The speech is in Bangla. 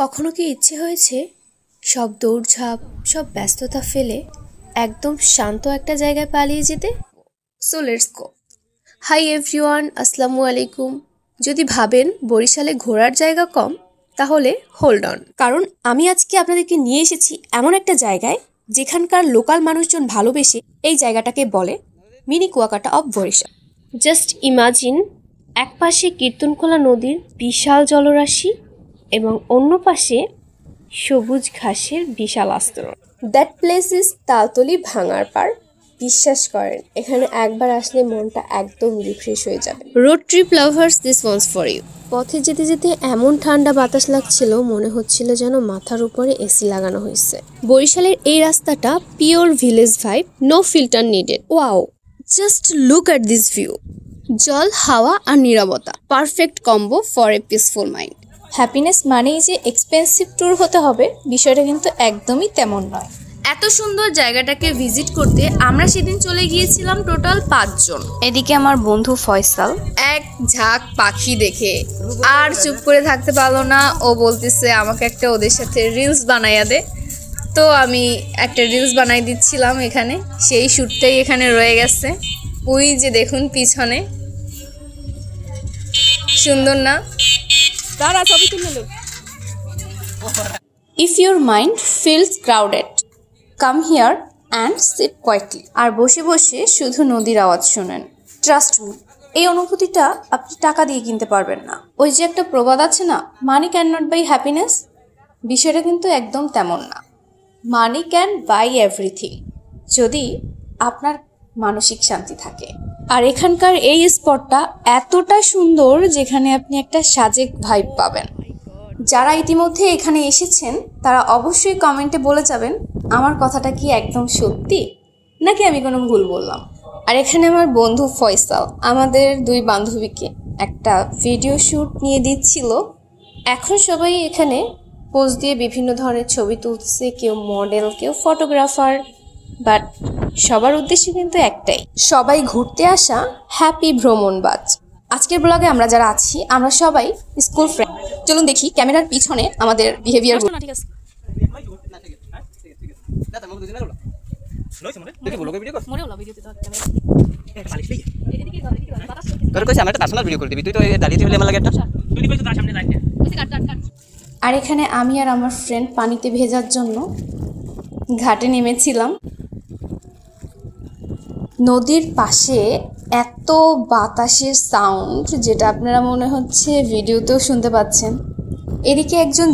কখনো কি ইচ্ছে হয়েছে সব দৌড়ঝাঁপ সব ব্যস্ততা ফেলে একদম শান্ত একটা জায়গায় পালিয়ে যেতে? So let's go. Hi everyone, আসসালামু আলাইকুম। যদি ভাবেন বরিশালে ঘোরার জায়গা কম, তাহলে হোল্ড অন, কারণ আমি আজকে আপনাদেরকে নিয়ে এসেছি এমন একটা জায়গায় যেখানকার লোকাল মানুষজন ভালোবেসে এই জায়গাটাকে বলে mini Kuakata of Barisal. Just imagine, এক পাশে কীর্তনখোলা নদীর বিশাল জলরাশি এবং অন্য পাশে সবুজ ঘাসের বিশাল আস্তরণ। দ্যাট প্লেস ইজ তালতলি ভাঙার পাড়। বিশ্বাস করেন, এখানে একবার আসলে মনটা একদম রিফ্রেশ হয়ে যাবে। Road trip lovers, this one's for you. পথে যেতে যেতে এমন ঠান্ডা বাতাস লাগছিল, মনে হচ্ছিল যেন মাথার উপরে এসি লাগানো হয়েছে। বরিশালের এই রাস্তাটা pure village vibe, no filter needed. Wow, just look at this view. জল, হাওয়া আর নীরবতা, perfect combo for a peaceful mind. Happiness মানেই যে এক্সপেন্সিভ ট্যুর হতে হবে, বিষয়টা কিন্তু একদমই তেমন নয়। এত সুন্দর জায়গাটাকে ভিজিট করতে আমরা সেদিন চলে গিয়েছিলাম টোটাল 5 জন। এদিকে আমার বন্ধু ফয়সাল এক ঝাঁক পাখি দেখে আর চুপ করে থাকতে পারলো না। ও বলতেছে আমাকে একটা ওদের সাথে রিলস বানাইয়া দে। তো আমি একটা রিলস বানাই দিচ্ছিলাম এখানে, সেই শ্যুটটাই এখানে রয়ে গেছে। ওই যে দেখুন পিছনে, সুন্দর না? If your mind feels crowded, come here and sit quietly. আর বসে বসে শুধু নদীর আওয়াজ শুনেন। ট্রাস্ট মি, এই অনুভূতিটা আপনি টাকা দিয়ে কিনতে পারবেন না। ওই যে একটা প্রবাদ আছে না, money can not by happiness, বিষয়টা কিন্তু একদম তেমন না। মানি ক্যান বাই এভরিথিং, যদি আপনার মানসিক শান্তি থাকে। আর এখানকার এই স্পটটা এতটা সুন্দর যেখানে আপনি একটা সাজেক ভাইব পাবেন। যারা ইতিমধ্যে এখানে এসেছেন তারা অবশ্যই কমেন্টে বলে যাবেন আমার কথাটা কি একদম সত্যি নাকি আমি কোনো ভুল বললাম। আর এখানে আমার বন্ধু ফয়সাল আমাদের 2 বান্ধবীকে একটা ভিডিও শ্যুট নিয়ে দিচ্ছিল। এখন সবাই এখানে পোজ দিয়ে বিভিন্ন ধরনের ছবি তুলছে, কেউ মডেল, কেউ ফটোগ্রাফার, বাট সবার উদ্দেশ্য কিন্তু একটাই, সবাই ঘুরতে আসা হ্যাপি ভ্রমণবাজ। আজকের ব্লগে আমরা যারা আছি আমরা সবাই স্কুল ফ্রেন্ড। চলুন দেখি ক্যামেরার পিছনে আমাদের বিহেভিয়ার। আর এখানে আমি আর আমার ফ্রেন্ড পানিতে ভেজার জন্য ঘাটে নেমেছিলাম। নদীর পাশে এত বাতাসের সাউন্ড যেটা আপনারা মনে হচ্ছে ভিডিওতেও শুনতে পাচ্ছেন। এদিকে একজন